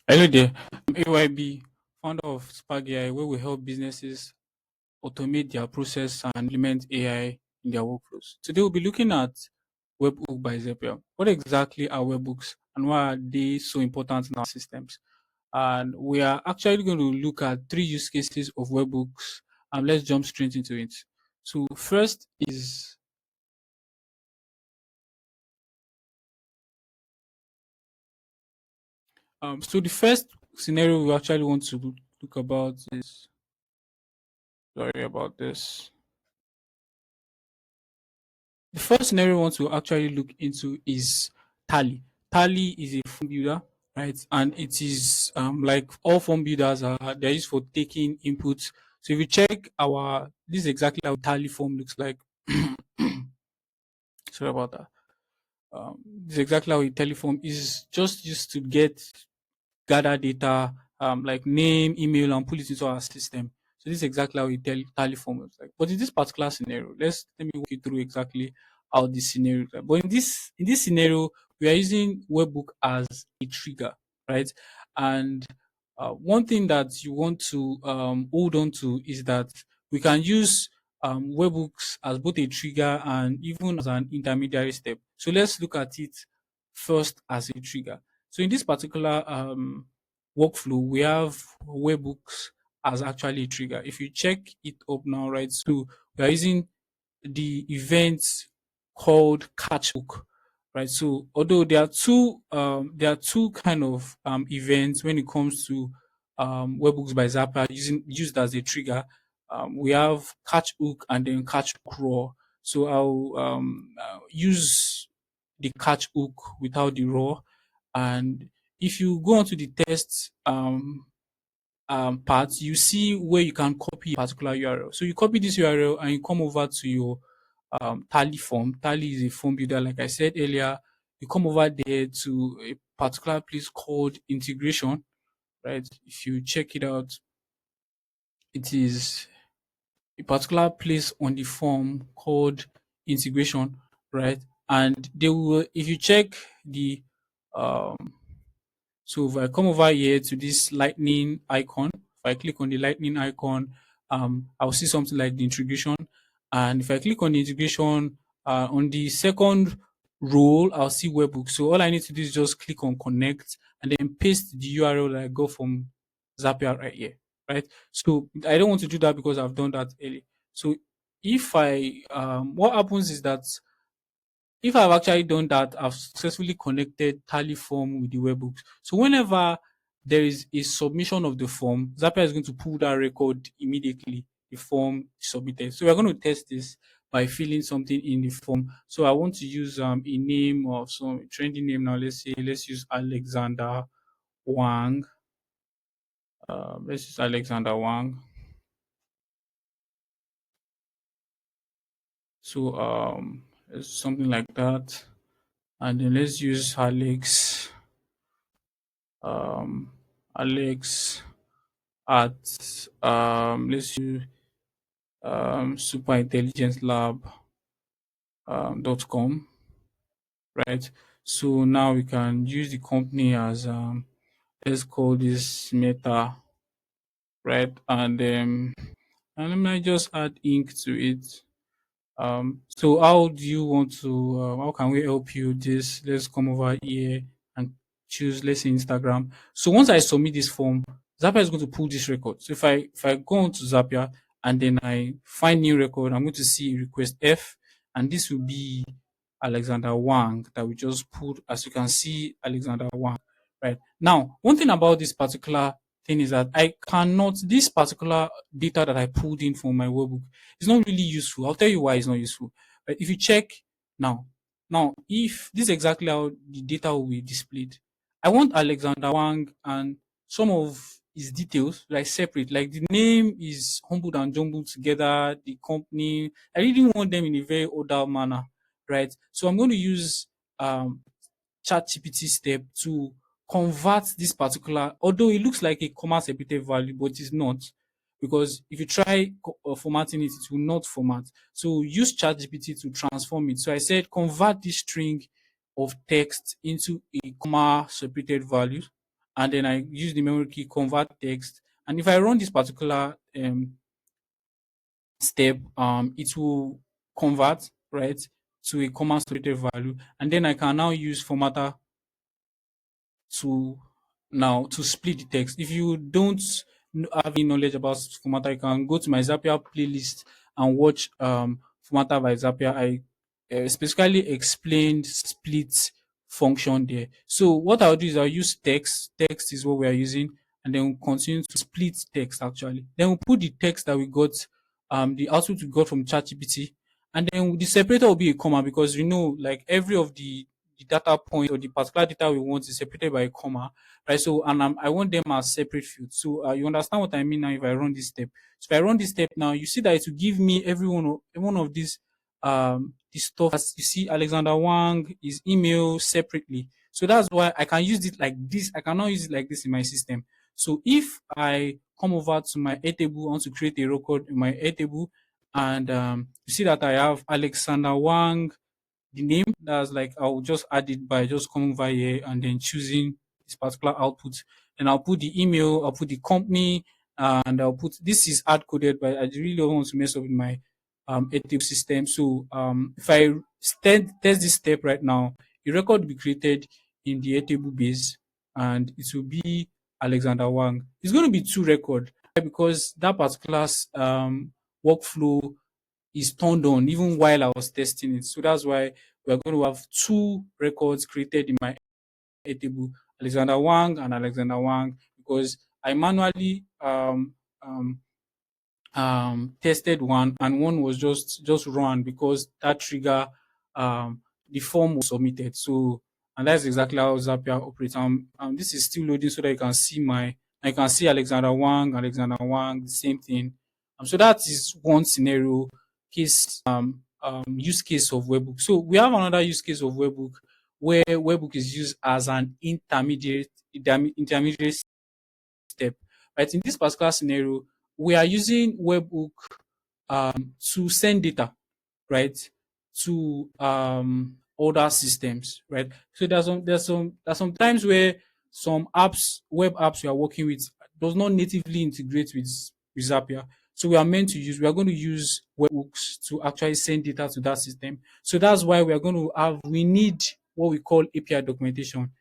Hello there. I'm AYB, founder of Spark AI, where we help businesses automate their process and implement AI in their workflows. Today, we'll be looking at Webhook by Zapier. What exactly are webhooks and why are they so important in our systems? And we are actually going to look at three use cases of webhooks, and let's jump straight into it. So, first is so the first scenario we actually want to look about is sorry about this. The first scenario we want to actually look into is Tally. Tally is a form builder, right? And it is like all form builders are they're used for taking inputs. So if you check this is exactly how Tally form looks like. Sorry about that. This is exactly how a teleform is just used to gather data, like name, email, and put it into our system. So this is exactly how tally form looks like. But in this particular scenario, let me walk you through exactly how this scenario looks like. But in this scenario, we are using webbook as a trigger, right? And one thing that you want to hold on to is that we can use webhooks as both a trigger and even as an intermediary step. So let's look at it first as a trigger. So in this particular workflow, we have webhooks as actually a trigger. If you check it up now, right? So we are using the event called catchbook, right? So although there are two kind of events when it comes to webhooks by Zapier used as a trigger. We have catch hook and then catch hook raw. So I'll use the catch hook without the raw. And if you go onto the test part, you see where you can copy a particular URL. So you copy this URL and you come over to your Tally form. Tally is a form builder, like I said earlier. You come over there to a particular place called integration, right? If you check it out, it is a particular place on the form called integration, right? And they will, if you check the um, so if I come over here to this lightning icon, if I click on the lightning icon, I'll see something like the integration. And if I click on the integration, on the second row, I'll see webbook. So all I need to do is just click on connect and then paste the URL that I got from Zapier right here, right? So I don't want to do that because I've done that earlier. So if what happens is that if I've actually done that, I've successfully connected Tally form with the webhooks. So whenever there is a submission of the form, Zapier is going to pull that record immediately, the form submitted. So we're going to test this by filling something in the form. So I want to use a name of some trendy name now. Let's use Alexander Wang. Let's use Alexander Wang. So it's something like that. And then let's use um Alex at let's use superintelligencelab .com, right? So now we can use the company as let's call this Meta, right? And let me just add ink to it. So how do you want to, how can we help you with this? Let's come over here and choose, let's say Instagram. So once I submit this form, Zapier is going to pull this record. So if I go on to Zapier and then I find new record, I'm going to see request F, and this will be Alexander Wang that we just pulled. As you can see, Alexander Wang, right? Now, one thing about this particular thing is that this particular data that I pulled in from my webbook is not really useful. I'll tell you why it's not useful. But if you check now, if this is exactly how the data will be displayed, I want Alexander Wang and some of his details like separate, like the name is humbled and jumbled together, the company. I really want them in a very order manner, right? So I'm going to use um ChatGPT step to convert this particular, although it looks like a comma separated value, but it's not. Because if you try formatting it, it will not format. So use ChatGPT to transform it. So I said convert this string of text into a comma separated value. and then I use the memory key convert text. And if I run this particular step, it will convert, right, to a comma separated value, and then I can now use formatter to to split the text. If you don't have any knowledge about formatter, you can go to my Zapier playlist and watch formatter by Zapier. I specifically explained split function there. So what I'll do is I'll use text. Text is what we are using, and then we'll continue to split text actually. Then we'll put the text that we got, the output we got from ChatGPT, and then the separator will be a comma because you know, like every of the data point or the particular data we want is separated by a comma, right? So, and I want them as separate fields. So, you understand what I mean now if I run this step. So, if I run this step now, you see that it will give me every one of these, this stuff. As you see, Alexander Wang, his email separately. So, that's why I can use it like this. I cannot use it like this in my system. So, if I come over to my Airtable, I want to create a record in my Airtable, and you see that I have Alexander Wang the name. That's like I'll just add it by just coming over here and then choosing this particular output. And I'll put the email, I'll put the company, and I'll put this is hard coded, but I really don't want to mess up with my ATIP system. So if I test this step right now, a record will be created in the Airtable base, and it will be Alexander Wang. It's going to be two record, right? Because that particular workflow is turned on even while I was testing it. So that's why we're going to have two records created in my table, Alexander Wang and Alexander Wang, because I manually um, tested one, and one was just run because that trigger, the form was submitted. So, and that's exactly how Zapier operates. This is still loading so that you can see I can see Alexander Wang, the same thing. So that is one scenario case, use case of Webbook. So we have another use case of Webbook where Webbook is used as an intermediate step. Right, in this particular scenario, we are using Webhook to send data, right, to other systems, right? So there's some times where some apps, web apps you are working with does not natively integrate with Zapier. So we are going to use webhooks to actually send data to that system. So that's why we need what we call API documentation.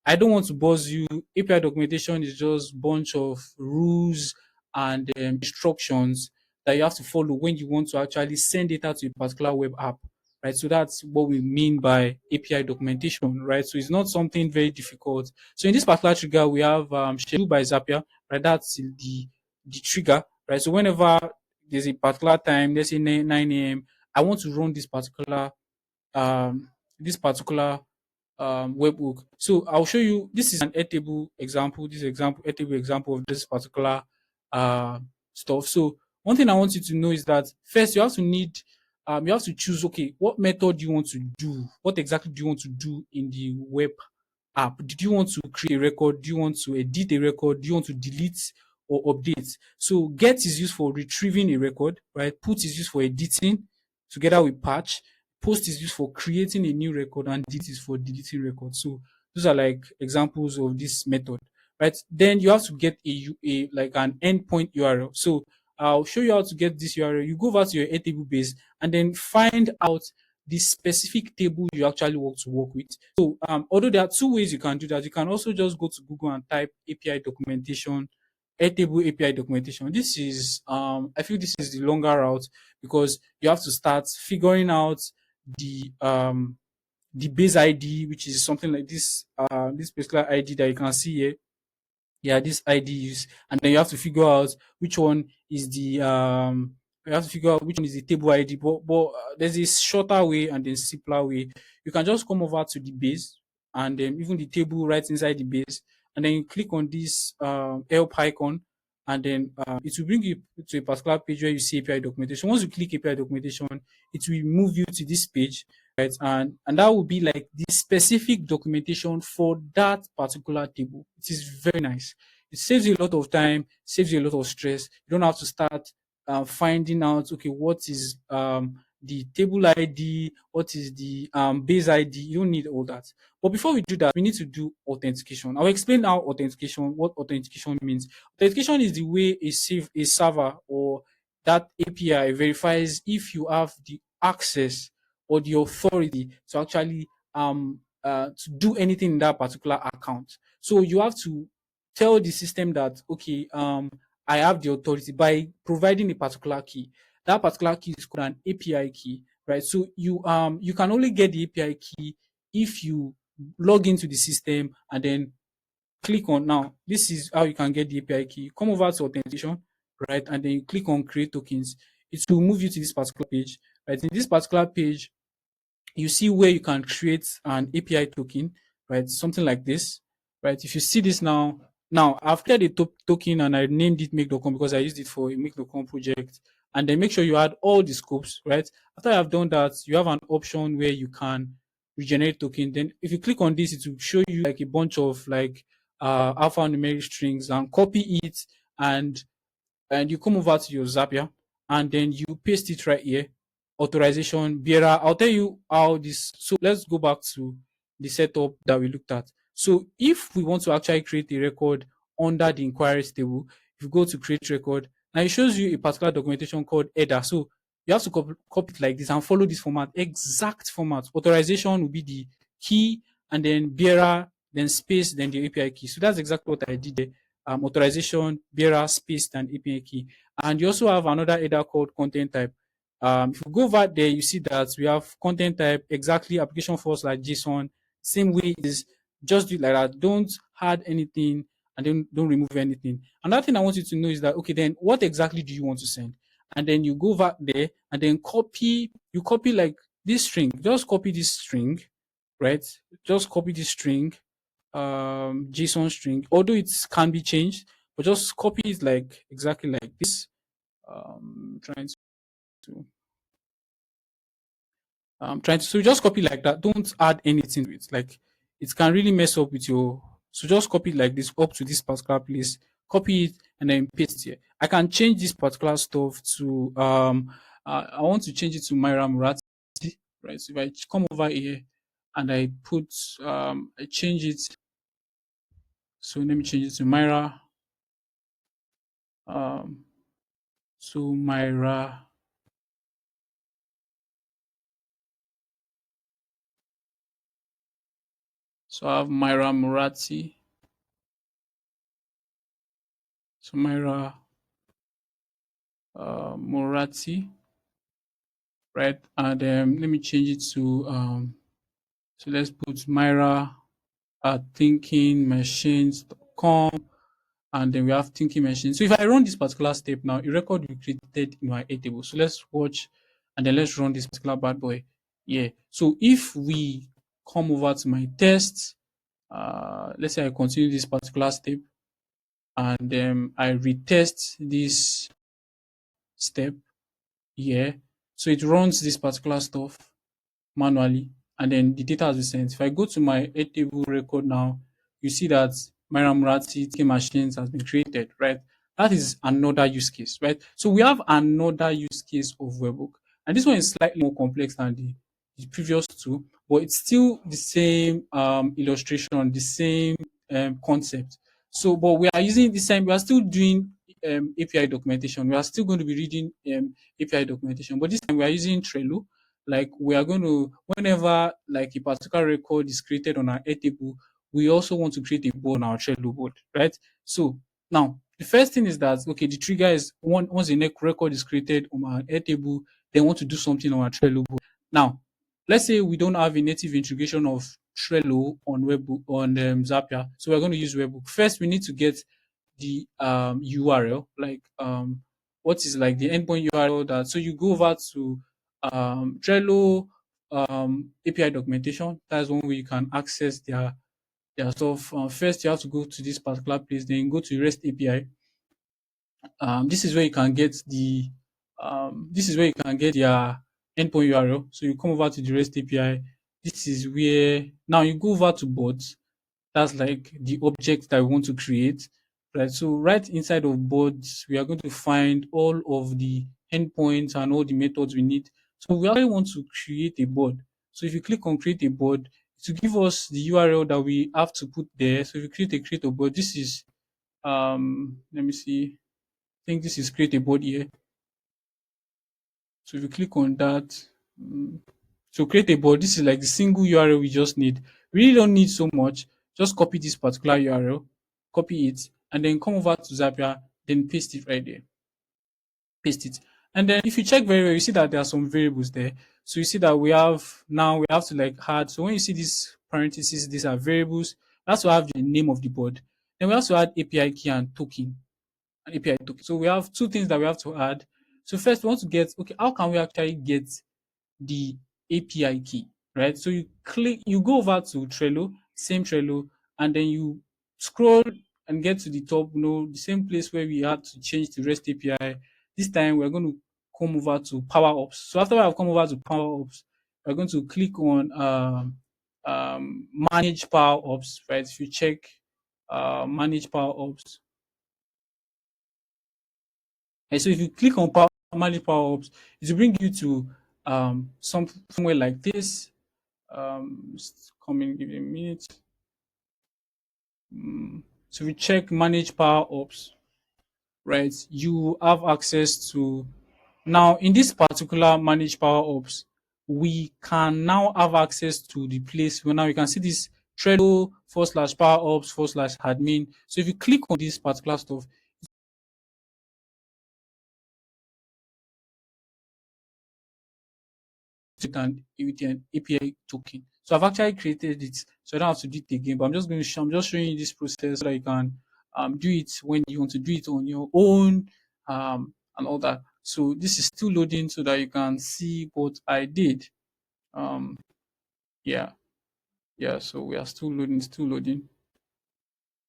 I don't want to buzz you. API documentation is just bunch of rules and instructions that you have to follow when you want to actually send data to a particular web app, right? So that's what we mean by API documentation, right? So it's not something very difficult. So in this particular trigger, we have schedule by Zapier, right? That's the trigger, right? So whenever there's a particular time, let's say 9 a.m., I want to run this particular webhook. So I'll show you. This is an Airtable example. This example, Airtable example of this particular uh, stuff. So one thing I want you to know is that first you have to choose. Okay, what method do you want to do? What exactly do you want to do in the web app? Did you want to create a record? Do you want to edit a record? Do you want to delete or update? So get is used for retrieving a record, right? Put is used for editing together with patch. Post is used for creating a new record, and delete is for deleting records. So those are like examples of this method, right? Then you have to get a like an endpoint URL. So I'll show you how to get this URL. You go over to your Airtable base and then find out the specific table you actually want to work with. So although there are two ways you can do that, you can also just go to Google and type API documentation, Airtable API documentation. This is I feel this is the longer route because you have to start figuring out the um the base ID, which is something like this particular ID that you can see here. Yeah, this IDs, and then you have to figure out which one is the you have to figure out which one is the table ID. But there's this shorter way and then simpler way. You can just come over to the base and then even the table right inside the base, and then you click on this help icon, and then it will bring you to a particular page where you see API documentation. Once you click API documentation, it will move you to this page, right? And that will be like the specific documentation for that particular table. It is very nice. It saves you a lot of time, saves you a lot of stress. You don't have to start finding out, okay, what is the table ID, what is the base ID. You don't need all that. But before we do that, we need to do authentication. I'll explain how authentication, what authentication means. Authentication is the way a server or that API verifies if you have the access or the authority to actually to do anything in that particular account. So you have to tell the system that, okay, I have the authority by providing a particular key. That particular key is called an API key, right? So you can only get the API key if you log into the system and then click on, now this is how you can get the API key. Come over to authentication, right? And then you click on create tokens. It will move you to this particular page, right? In this particular page, you see where you can create an API token, right? Something like this, right? If you see this now I've created a token and I named it make.com because I used it for a make.com project. And then make sure you add all the scopes, right? After I've done that, you have an option where you can regenerate token. Then if you click on this, it will show you like a bunch of like alphanumeric strings, and copy it, and you come over to your Zapier and then you paste it right here. Authorization, bearer. I'll tell you how this. So let's go back to the setup that we looked at. So if we want to actually create a record under the inquiries table, if you go to create record, now it shows you a particular documentation called header. So you have to copy it like this and follow this format, exact format. Authorization will be the key, and then bearer, then space, then the API key. So that's exactly what I did there. Authorization, bearer, space, and API key. And you also have another header called content type. If you go over there, you see that we have content type, exactly application force like JSON. Same way is just do it like that. Don't add anything and then don't remove anything. Another thing I want you to know is that, okay, then what exactly do you want to send? And then you go over there and then you copy like this string. Just copy this string, right? Just copy this string, JSON string, although it can be changed, but just copy it like exactly like this. Trying to so just copy like that. Don't add anything to it. Like it can really mess up with your. So just copy it like this up to this particular place. Copy it and then paste here. I can change this particular stuff to I want to change it to Myra Murati, right? So if I come over here and I put I change it. So let me change it to Myra. Um, so Myra. So I have Myra Murati. So Myra Murati, right? And let me change it to so let's put Myra at thinkingmachines.com, and then we have thinking machines. So if I run this particular step now, a record will be created in my A table. So let's watch and then let's run this particular bad boy. Yeah. So if we come over to my test, let's say I continue this particular step and I retest this step here. So it runs this particular stuff manually, and then the data has been sent. If I go to my table record now, you see that Myram Rati TK machines has been created, right? That is another use case, right? So we have another use case of webhook, and this one is slightly more complex than the previous two, but it's still the same illustration, the same concept. So, but we are using this time, we are still doing API documentation. We are still going to be reading API documentation, but this time we are using Trello. Like we are going to, whenever like a particular record is created on our Airtable, we also want to create a board on our Trello board, right? So now the first thing is that, okay, the trigger is once the next record is created on our Airtable, they want to do something on our Trello board. Now, let's say we don't have a native integration of Trello on Webbook on Zapier, so we're going to use Webbook. First, we need to get the URL, like what is like the endpoint URL that. So you go over to Trello API documentation. That's one way you can access their stuff. First, you have to go to this particular place. Then go to REST API. This is where you can get their endpoint URL. So you come over to the REST API. This is where now you go over to boards. That's like the object that we want to create, right? So right inside of boards, we are going to find all of the endpoints and all the methods we need. So we actually want to create a board. So if you click on create a board, to give us the URL that we have to put there. So if you create a board, this is let me see. I think this is create a board here. So if you click on that, mm, so create a board, this is like the single URL we just need. We really don't need so much. Just copy this particular URL, copy it, and then come over to Zapier, then paste it right there. Paste it. And then if you check very well, you see that there are some variables there. So you see that we have to like add. So when you see these parentheses, these are variables. We have to have the name of the board. Then we have to add API key and token. An API token. So we have two things that we have to add. So first we want to get, okay, how can we actually get the API key, right? So you go over to Trello, same Trello, and then you scroll and get to the top, the same place where we had to change the REST API. This time we're going to come over to Power Ops. So after I've come over to Power Ops, we're going to click on Manage Power Ops, right? If you check Manage Power Ops, and so if you click on Manage Power Ops, it will bring you to somewhere like this. Just come in, give it a minute. So we check manage power ops, right? You have access to, now in this particular manage power ops, we can now have access to the place where now you can see this Trello / power ops / admin. So if you click on this particular stuff, with an API token. So I've actually created it, so I don't have to do it again. But I'm just showing you this process so that you can do it when you want to do it on your own, and all that. So this is still loading so that you can see what I did. Um, yeah, yeah. So we are still loading, still loading.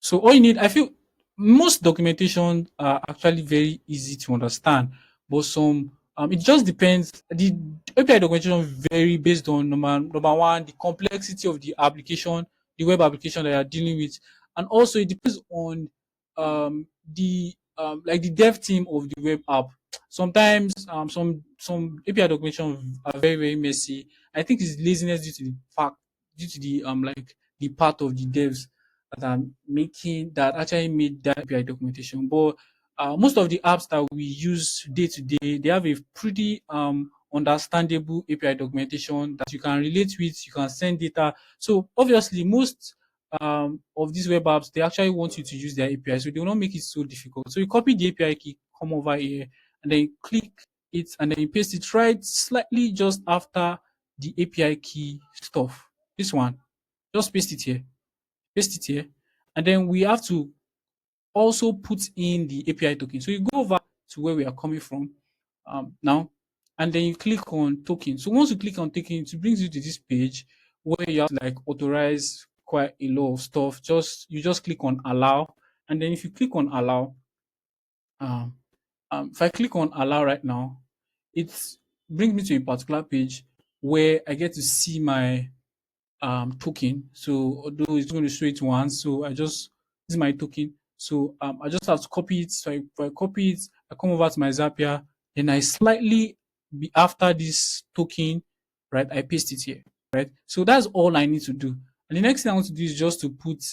So all you need, I feel most documentation are actually very easy to understand, but some it just depends. The API documentation vary based on number one, the complexity of the application, the web application that you are dealing with, and also it depends on the like the dev team of the web app. Sometimes some API documentation are very very messy. I think it's laziness due to the like the part of the devs that actually made that API documentation. But most of the apps that we use day to day, they have a pretty understandable API documentation that you can relate with, you can send data. So obviously, most of these web apps, they actually want you to use their API, so they will not make it so difficult. So you copy the API key, come over here, and then you click it, and then you paste it right slightly just after the API key stuff. This one, just paste it here, and then we have to also put in the API token. So you go over to where we are coming from now, and then you click on token. So once you click on token, it brings you to this page where you have to like authorize quite a lot of stuff. You just click on allow, and then if you click on allow, um, if I click on allow right now, it brings me to a particular page where I get to see my token. So although it's going to show it once, so this is my token. So I just have to copy it. So if I copy it, I come over to my Zapier, then I slightly be after this token, right? I paste it here, right? So that's all I need to do. And the next thing I want to do is just to put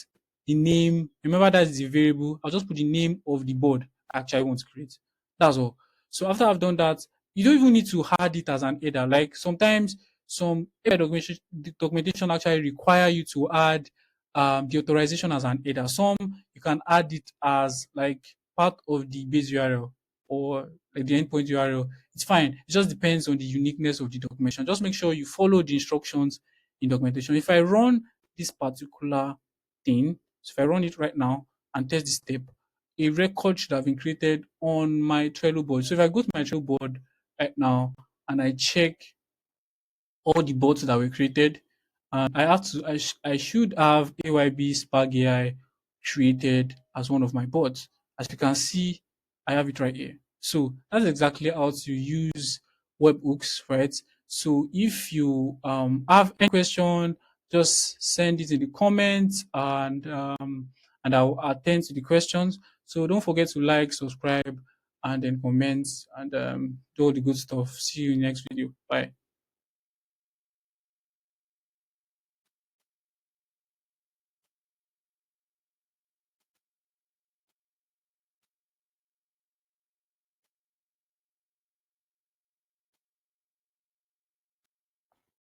the name. Remember that is a variable. I'll just put the name of the board I actually want to create. That's all. So after I've done that, you don't even need to add it as an header. Like sometimes some AI documentation actually require you to add the authorization as an header. Some you can add it as like part of the base URL or like the endpoint URL. It's fine. It just depends on the uniqueness of the documentation. Just make sure you follow the instructions in documentation. If I run this particular thing, so if I run it right now and test this step, a record should have been created on my Trello board. So if I go to my Trello board right now and I check all the bots that were created. And I should have AYB Spark AI created as one of my bots. As you can see, I have it right here. So that's exactly how to use webhooks, right? So if you have any question, just send it in the comments, and I'll attend to the questions. So don't forget to like, subscribe, and then comment and do all the good stuff. See you in the next video. Bye.